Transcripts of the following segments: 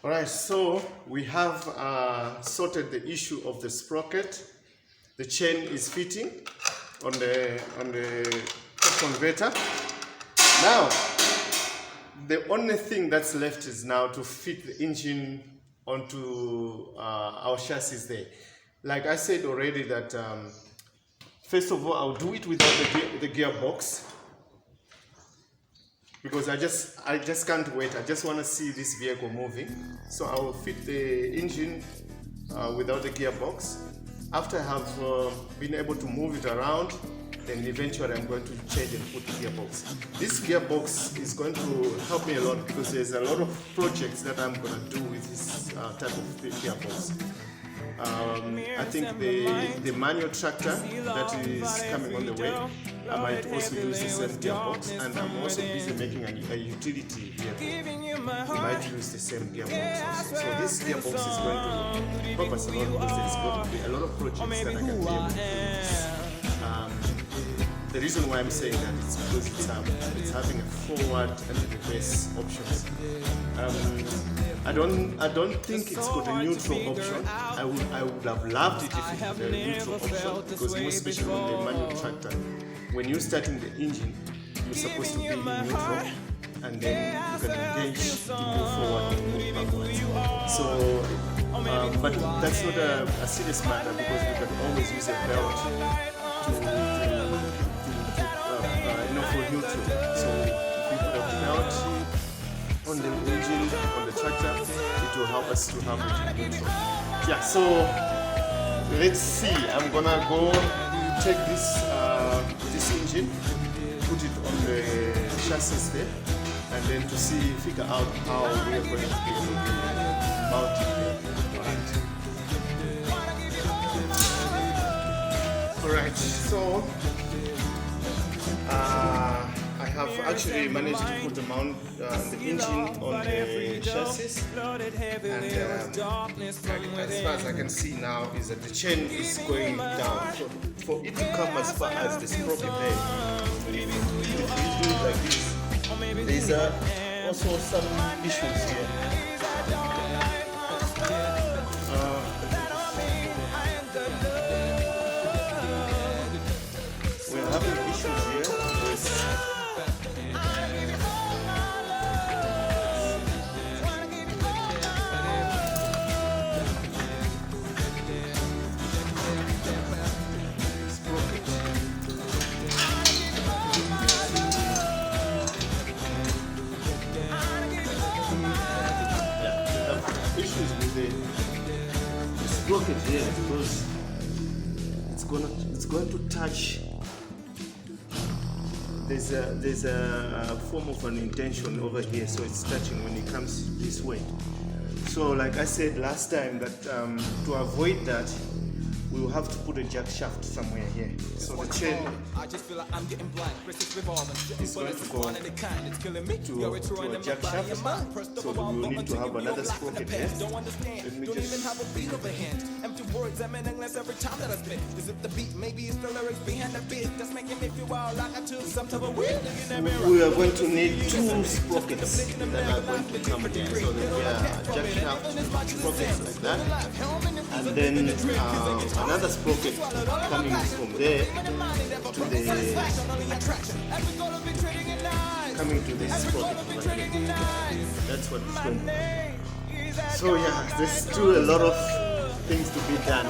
All right, so we have sorted the issue of the sprocket. The chain is fitting on the converter. Now, the only thing that's left is now to fit the engine onto our chassis there. Like I said already that first of all, I'll do it without the gearbox, because I just can't wait. I just want to see this vehicle moving. So I will fit the engine without the gearbox. After I have been able to move it around, then eventually I'm going to change and put the gearbox. This gearbox is going to help me a lot because there's a lot of projects that I'm going to do with this type of gearbox. I think the manual tractor that is coming on the way, I might also use the same gearbox, and I'm also busy making a utility vehicle. I might use the same gearbox also. So this gearbox is going to help us a lot because there's going to be a lot of projects that I can be able to do with this. The reason why I'm saying that is because it's having a forward and a reverse options. I don't think it's got a neutral option. I would have loved it if it had a neutral option, because most especially on the manual tractor, when you're starting the engine, you're supposed to be in neutral, and then you can engage to move forward and move backwards. So, but that's not a serious matter, because we can always use a belt for neutral. So if we put a belt on the engine, on the tractor, it will help us to have it in neutral. Yeah, so let's see. I'm gonna go take this engine, put it on the chassis there, and then to figure out how we are going to be able to mount it there. Alright, so I have actually managed to put the engine on the chassis, and as far as I can see now is that the chain is going down. So for it to come as far as the sprocket there, if you do it like this, there's also some issues here. We're having issues here. Issues with the sprocket here, because it's going to touch. There's a form of an intention over here, so it's touching when it comes this way. So like I said last time, that to avoid that, we will have to put a jack shaft somewhere here. So the chain is going to go to a jack shaft, so we will need to have another sprocket here. Let me just... We are going to need two sprockets that are going to come here. So there are jack shaft sprockets like that, and then another sprocket coming from there to this sprocket over here. That's what it's going to be. So yeah, there's still a lot of things to be done.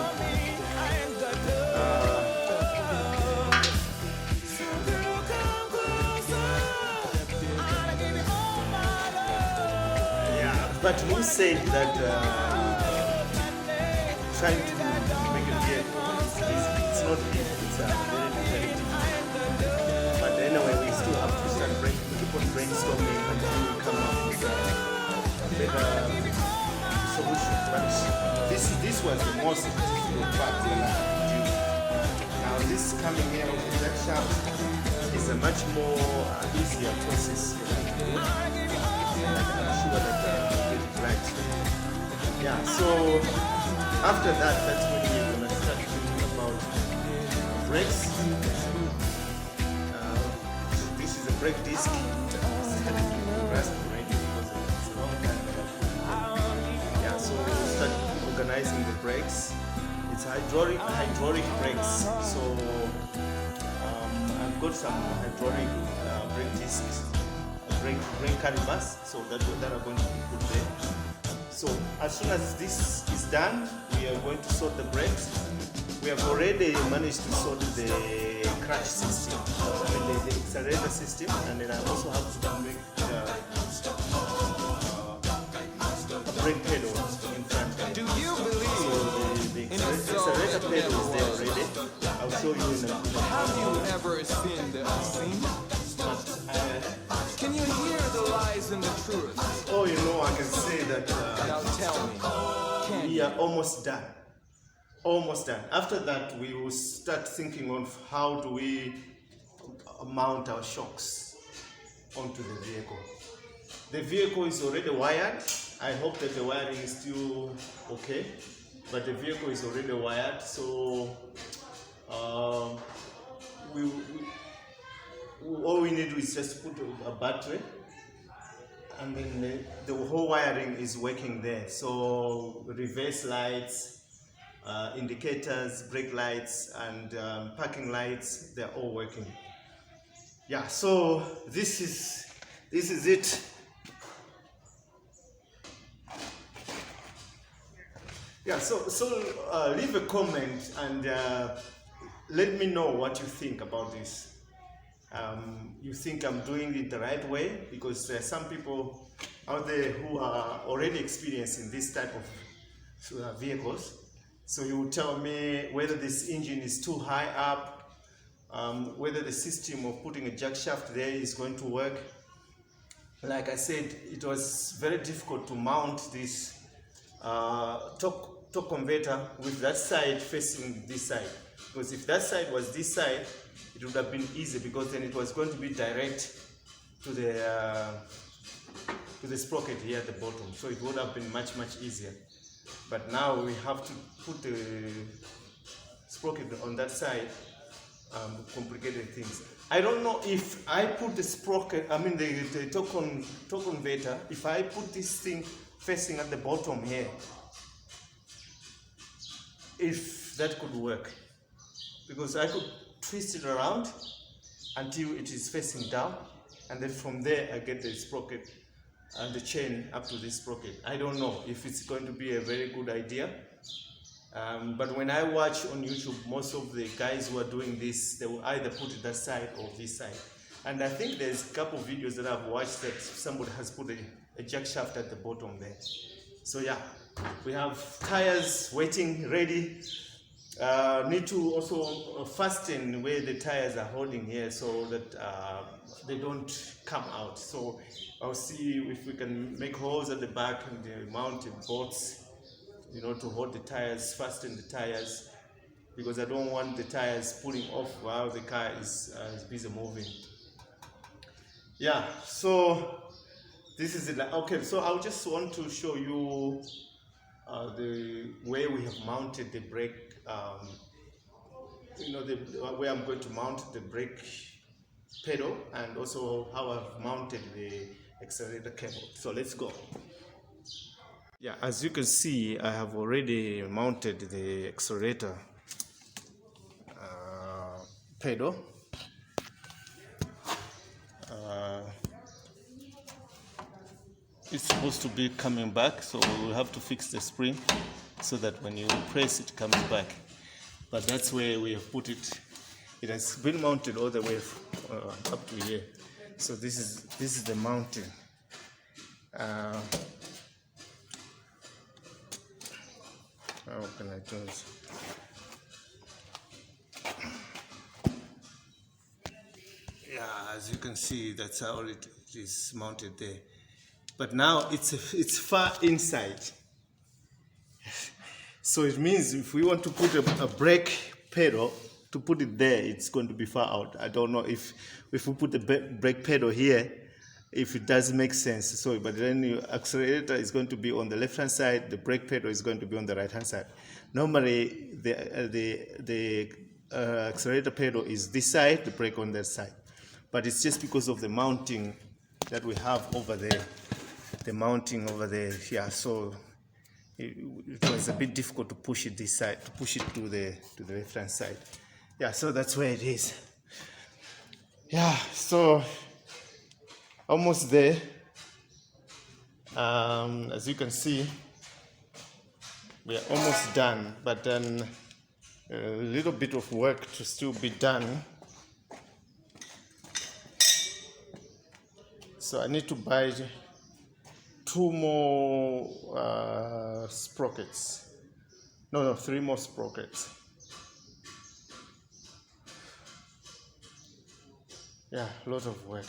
Yeah, but who said that trying to make a vehicle it's not easy, it's very difficult. But anyway, we still have to start keep on brainstorming until we come up with a better solution. But this was the most difficult part that I had to do. Now this coming here of the jack shaft is a much more easier process for me to do. And I'm sure that I'll get it right. Yeah, so after that, that's when we're going to start thinking about brakes. This is a brake disc. This is going to be rust already because it's a long time. brakes. It's hydraulic brakes. So I've got some hydraulic brake discs, brake calipers. So that are going to be put there. So as soon as this is done, we are going to sort the brakes. We have already managed to sort the crash system, the accelerator system, and then I also have to make a brake pedal in front. Do you believe So the accelerator pedal is there already. I'll show you in a minute. Have you ever sinned unseen? Can you hear the lies and the truth? Oh, you know, I can say that Now tell me, can we you? are almost done. Almost done. After that, we will start thinking of how do we mount our shocks onto the vehicle. The vehicle is already wired. I hope that the wiring is still okay, but the vehicle is already wired. So all we need is just put a battery, and then the whole wiring is working there. So reverse lights, indicators, brake lights, and parking lights, they're all working. Yeah, so this is it. Yeah, so leave a comment and let me know what you think about this. You think I'm doing it the right way? Because there are some people out there who are already experiencing this type of vehicles. So you will tell me whether this engine is too high up, whether the system of putting a jack shaft there is going to work. Like I said, it was very difficult to mount this torque converter with that side facing this side. Because if that side was this side, it would have been easy, because then it was going to be direct to the sprocket here at the bottom. So it would have been much easier. But now we have to put the sprocket on that side, complicated things. I don't know if I put the sprocket, the torque converter, if I put this thing facing at the bottom here, if that could work. Because I could twist it around until it is facing down, and then from there I get the sprocket and the chain up to this sprocket. I don't know if it's going to be a very good idea, but when I watch on YouTube, most of the guys who are doing this, they will either put it that side or this side. And I think there's a couple of videos that I've watched that somebody has put a jack shaft at the bottom there. So yeah, we have tires waiting, ready. Need to also fasten where the tires are holding here, so that they don't come out. So I'll see if we can make holes at the back and mount bolts, to hold the tires, fasten the tires, because I don't want the tires pulling off while the car is busy moving. Yeah, so this is it. Okay, so I just want to show you the way we have mounted the brake, where I'm going to mount the brake pedal, and also how I've mounted the accelerator cable. So let's go. Yeah, as you can see, I have already mounted the accelerator pedal. It's supposed to be coming back, so we'll have to fix the spring so that when you press it comes back. But that's where we have put it. It has been mounted all the way up to here. So this is the mounting. How can I do this? Yeah, as you can see, that's how it is mounted there. But now it's far inside. So it means if we want to put a brake pedal, to put it there, it's going to be far out. I don't know if we put the brake pedal here, if it does make sense. So, but then your accelerator is going to be on the left hand side, the brake pedal is going to be on the right hand side. Normally, the accelerator pedal is this side, the brake on that side. But it's just because of the mounting that we have over there. The mounting over there, yeah. So it was a bit difficult to push it this side, to push it to the left hand side. Yeah, so that's where it is. Yeah, so almost there. As you can see, we are almost done, but then a little bit of work to still be done. So I need to buy 2 more sprockets. No, 3 more sprockets. Yeah, a lot of work.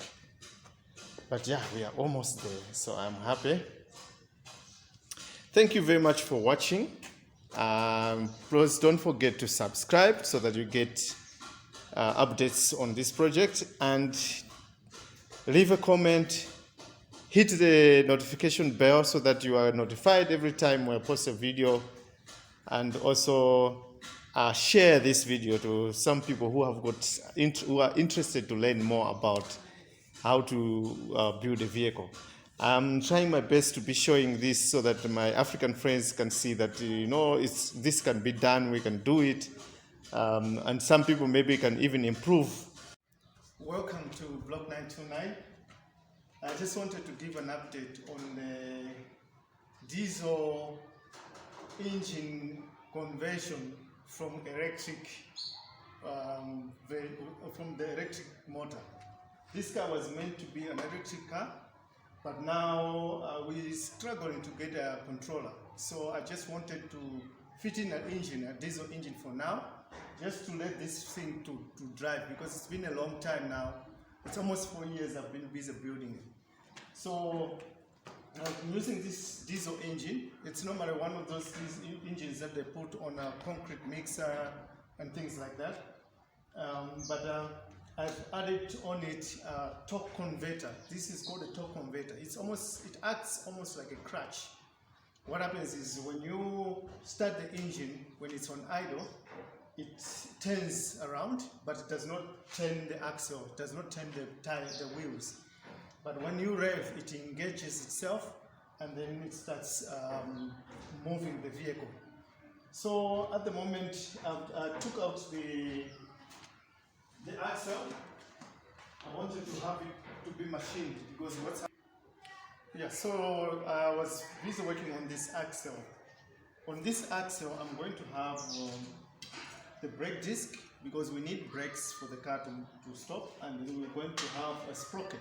But yeah, we are almost there, so I'm happy. Thank you very much for watching. Please don't forget to subscribe so that you get updates on this project, and leave a comment, hit the notification bell so that you are notified every time we post a video, and also share this video to some people who have who are interested to learn more about how to build a vehicle. I'm trying my best to be showing this so that my African friends can see that, you know, this can be done, we can do it, and some people maybe can even improve. Welcome to Block 929. I just wanted to give an update on the diesel engine conversion from electric, from the electric motor. This car was meant to be an electric car, but now we're struggling to get a controller. So I just wanted to fit in an engine, a diesel engine for now, just to let this thing to drive, because it's been a long time now. It's almost 4 years I've been busy building it. So I'm using this diesel engine. It's normally one of those engines that they put on a concrete mixer and things like that. I've added on it a torque converter. This is called a torque converter. It acts almost like a clutch. What happens is when you start the engine, when it's on idle, it turns around, but it does not turn the axle, it does not turn the wheels. But when you rev, it engages itself, and then it starts moving the vehicle. So at the moment, I took out the axle. I wanted to have it to be machined, because what's happening? Yeah, so I was busy working on this axle. On this axle, I'm going to have the brake disc, because we need brakes for the car to stop, and then we're going to have a sprocket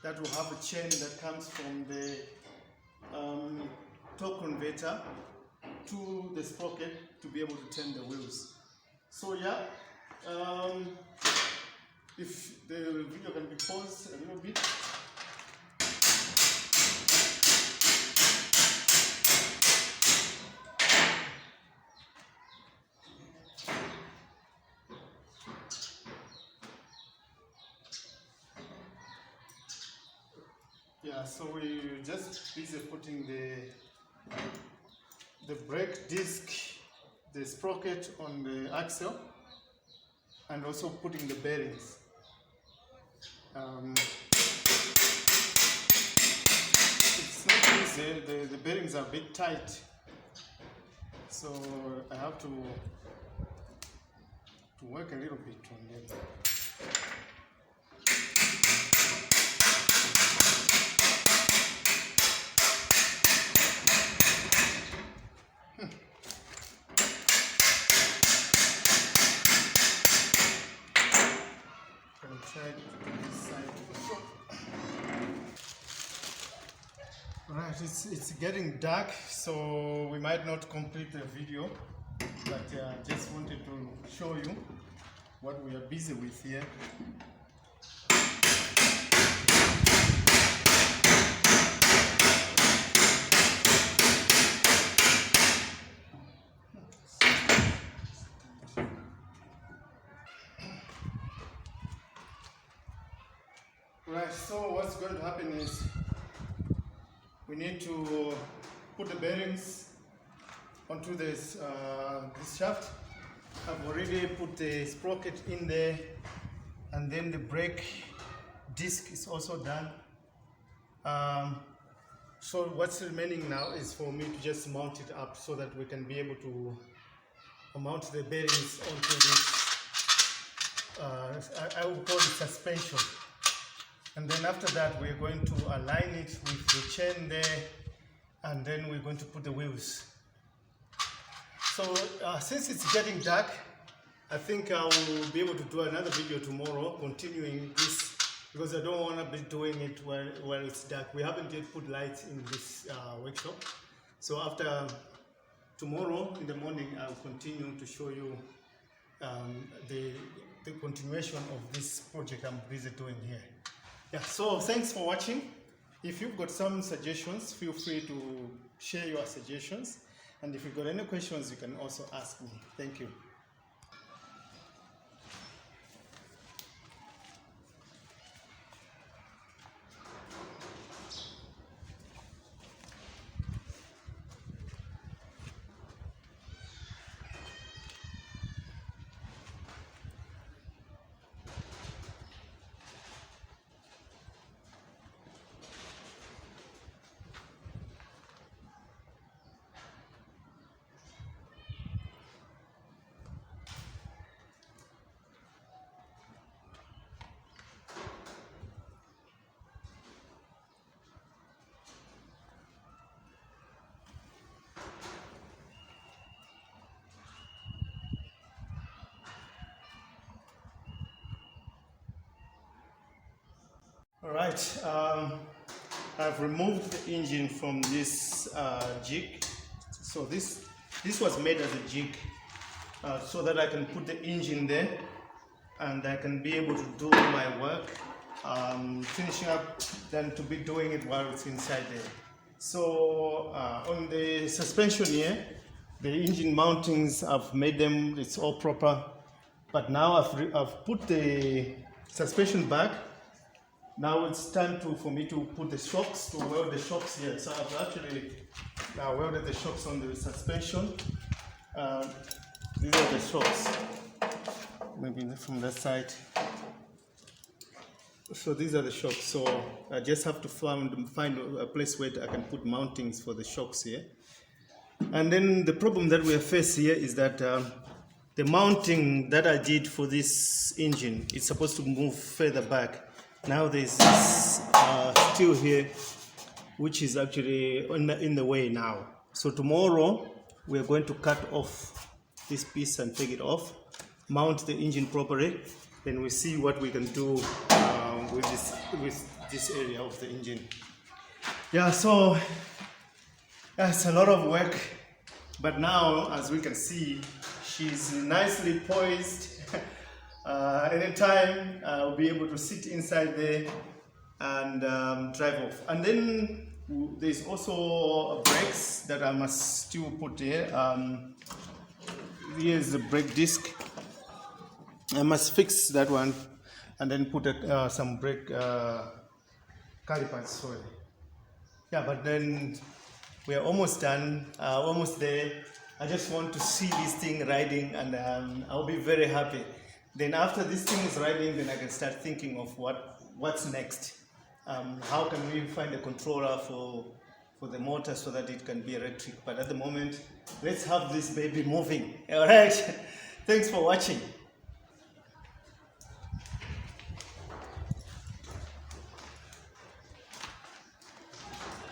that will have a chain that comes from the torque converter to the sprocket to be able to turn the wheels. So yeah, if the video can be paused a little bit. Yeah, so we're just busy putting the brake disc, the sprocket on the axle, and also putting the bearings. It's not easy, the bearings are a bit tight, so I have to work a little bit on them. Right, it's getting dark, so we might not complete the video, but I just wanted to show you what we are busy with here. Right, so what's going to happen is we need to put the bearings onto this shaft. I've already put the sprocket in there, and then the brake disc is also done. So what's remaining now is for me to just mount it up so that we can be able to mount the bearings onto this, I will call it suspension. And then after that, we're going to align it with the chain there, and then we're going to put the wheels. So since it's getting dark, I think I will be able to do another video tomorrow continuing this, because I don't want to be doing it while it's dark. We haven't yet put lights in this workshop. So after tomorrow in the morning, I'll continue to show you the continuation of this project I'm busy doing here. Yeah, so thanks for watching. If you've got some suggestions, feel free to share your suggestions. And if you've got any questions, you can also ask me. Thank you. All right, I've removed the engine from this jig. So this was made as a jig so that I can put the engine there and I can be able to do my work, finishing up, then to be doing it while it's inside there. So on the suspension here, the engine mountings, I've made them, it's all proper. But now I've put the suspension back. Now it's time for me to put the shocks, to weld the shocks here. So I've actually now welded the shocks on the suspension. These are the shocks, maybe from that side. So these are the shocks. So I just have to find a place where I can put mountings for the shocks here. And then the problem that we are facing here is that the mounting that I did for this engine, it's supposed to move further back. Now there's this steel here, which is actually in the way now. So tomorrow we're going to cut off this piece and take it off, mount the engine properly, then we see what we can do with this area of the engine. Yeah, so that's a lot of work, but now as we can see, she's nicely poised. Anytime I'll be able to sit inside there and drive off. And then there's also brakes that I must still put here. Here's the brake disc. I must fix that one and then put some brake calipers. Sorry. Yeah, but then we are almost done, almost there. I just want to see this thing riding, and I'll be very happy. Then after this thing is riding, then I can start thinking of what's next. How can we find a controller for the motor so that it can be electric? But at the moment, let's have this baby moving. All right. Thanks for watching.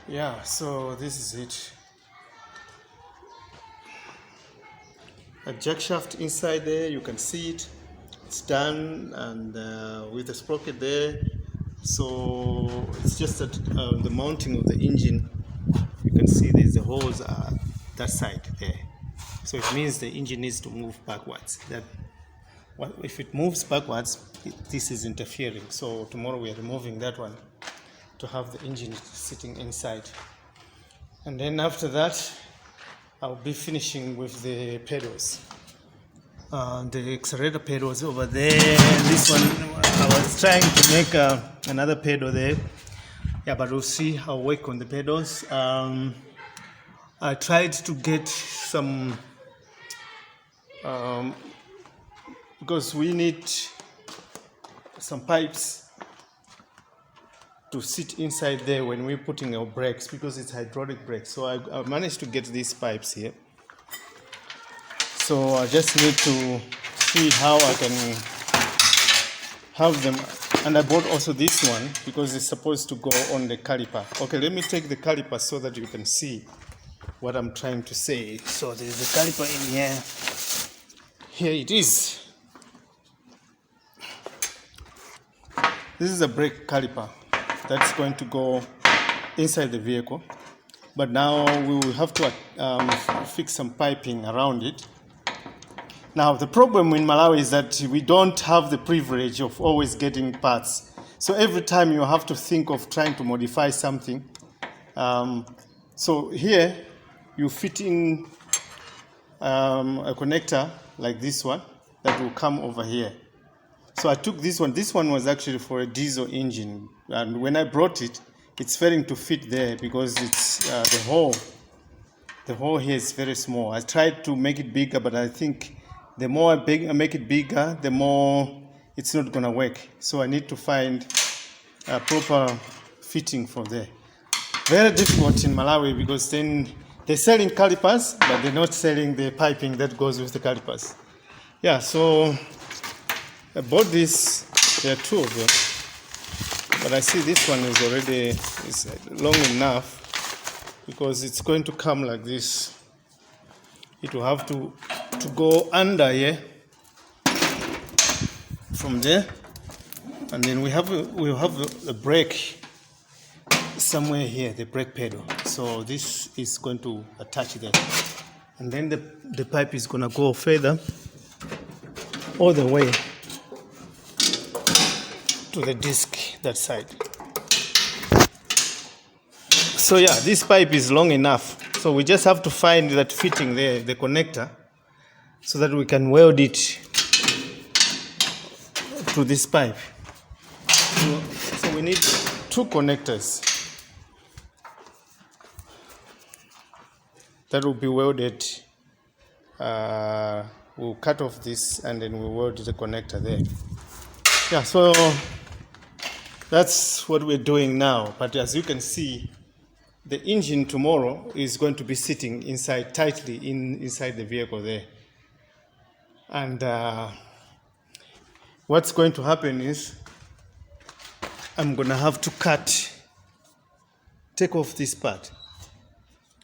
Yeah, so this is it. A jack shaft inside there, you can see it. It's done, and with the sprocket there. So it's just that the mounting of the engine, you can see there's the holes that side there. So it means the engine needs to move backwards. If it moves backwards, this is interfering. So tomorrow we are removing that one to have the engine sitting inside. And then after that, I'll be finishing with the pedals. The accelerator pedals over there. This one, I was trying to make another pedal there. Yeah, but we'll see. I'll work on the pedals. I tried to get some, because we need some pipes to sit inside there when we're putting our brakes because it's hydraulic brakes. So I managed to get these pipes here. So I just need to see how I can have them. And I bought also this one because it's supposed to go on the caliper. Okay, let me take the caliper so that you can see what I'm trying to say. So there's the caliper in here. Here it is. This is a brake caliper that's going to go inside the vehicle. But now we will have to fix some piping around it. Now the problem in Malawi is that we don't have the privilege of always getting parts. So every time you have to think of trying to modify something. So here you fit in a connector like this one that will come over here. So I took this one. This one was actually for a diesel engine, and when I brought it, it's failing to fit there because it's the hole here is very small. I tried to make it bigger, but I think the more I make it bigger, the more it's not gonna work. So I need to find a proper fitting for there. Very difficult in Malawi because then they're selling calipers, but they're not selling the piping that goes with the calipers. Yeah, so I bought this. There are two of them, but I see this one is already long enough because it's going to come like this. It will have to go under here from there, and then we'll have a brake somewhere here, the brake pedal. So this is going to attach there, and then the pipe is going to go further all the way to the disc that side. So yeah, this pipe is long enough. So we just have to find that fitting there, the connector, so that we can weld it to this pipe. So we need two connectors that will be welded. We'll cut off this and then we'll weld the connector there. Yeah, so that's what we're doing now. But as you can see, the engine tomorrow is going to be sitting inside tightly inside the vehicle there. And what's going to happen is I'm going to have to take off this part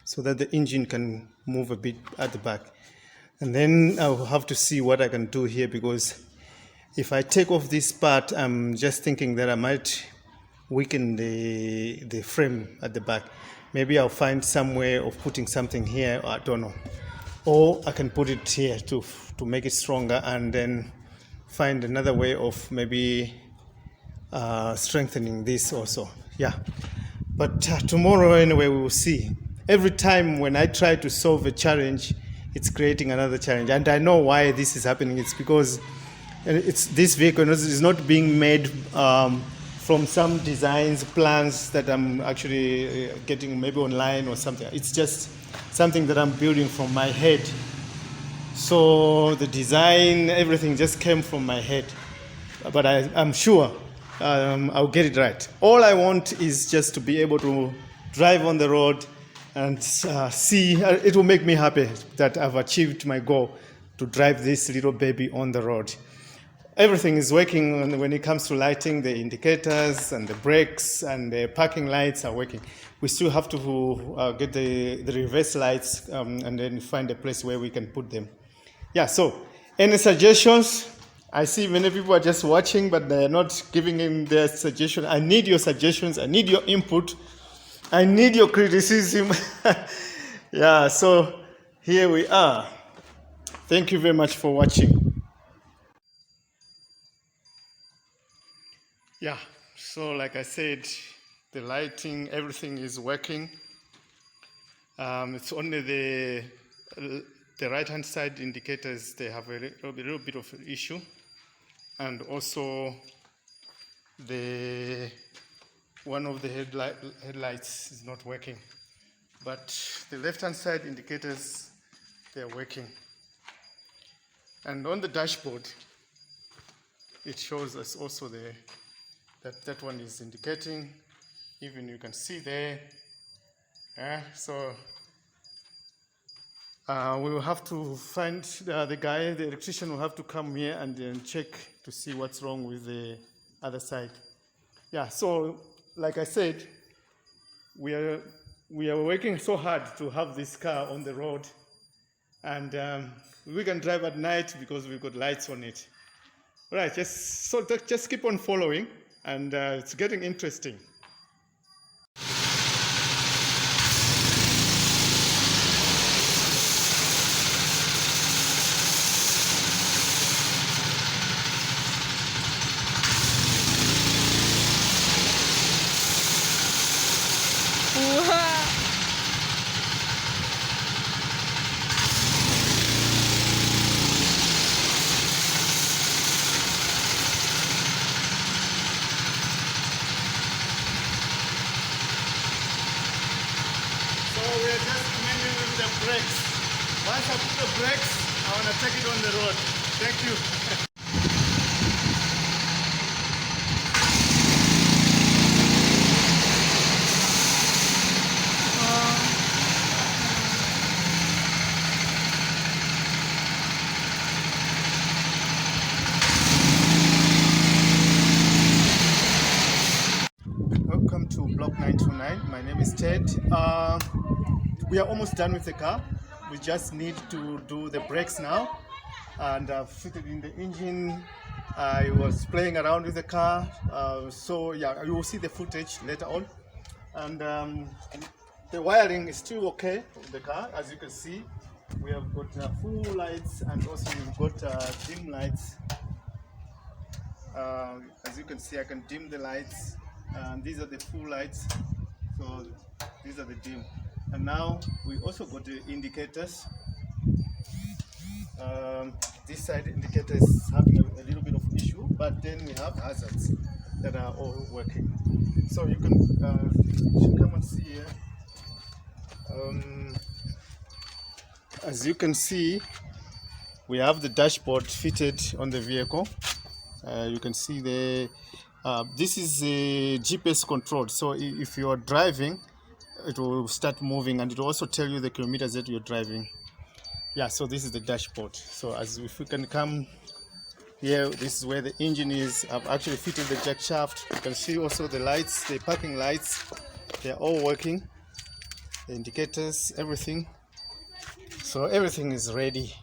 so that the engine can move a bit at the back. And then I'll have to see what I can do here, because if I take off this part, I'm just thinking that I might weaken the frame at the back. Maybe I'll find some way of putting something here, I don't know. Or I can put it here to make it stronger, and then find another way of maybe strengthening this also. Yeah. But tomorrow anyway, we will see. Every time when I try to solve a challenge, it's creating another challenge. And I know why this is happening. It's because this vehicle is not being made from some designs, plans that I'm actually getting maybe online or something. It's just something that I'm building from my head. So the design, everything just came from my head. But I'm sure I'll get it right. All I want is just to be able to drive on the road and see. It will make me happy that I've achieved my goal to drive this little baby on the road. Everything is working when it comes to lighting. The indicators and the brakes and the parking lights are working. We still have to get the reverse lights and then find a place where we can put them. Yeah, so any suggestions? I see many people are just watching, but they're not giving in their suggestions. I need your suggestions. I need your input. I need your criticism. Yeah, so here we are. Thank you very much for watching. Yeah, so like I said, the lighting, everything is working. It's only the right-hand side indicators, they have a little bit of an issue. And also one of the headlights is not working. But the left-hand side indicators, they are working. And on the dashboard, it shows us also that one is indicating Even you can see there. So we will have to find the guy, the electrician will have to come here and then check to see what's wrong with the other side. Yeah, so like I said, we are working so hard to have this car on the road, and we can drive at night because we've got lights on it. All right, just keep on following, and it's getting interesting. We're just mending with the brakes. Once I put the brakes, I want to take it on the road. Thank you. Welcome to Block 929. My name is Ted. We are almost done with the car. We just need to do the brakes now, and I've fitted in the engine. I was playing around with the car, so yeah, you will see the footage later on. And the wiring is still okay of the car. As you can see, we have got full lights, and also we've got dim lights. As you can see, I can dim the lights. These are the full lights, so these are the dim. And now we also got the indicators. This side indicators have a little bit of issue, but then we have hazards that are all working. So you can come and see here. As you can see, we have the dashboard fitted on the vehicle. You can see this is GPS controlled, so if you are driving, it will start moving, and it will also tell you the kilometers that you're driving. Yeah, so this is the dashboard. So if we can come here, this is where the engine is. I've actually fitted the jack shaft. You can see also the lights, the parking lights, they're all working. The indicators, everything. So everything is ready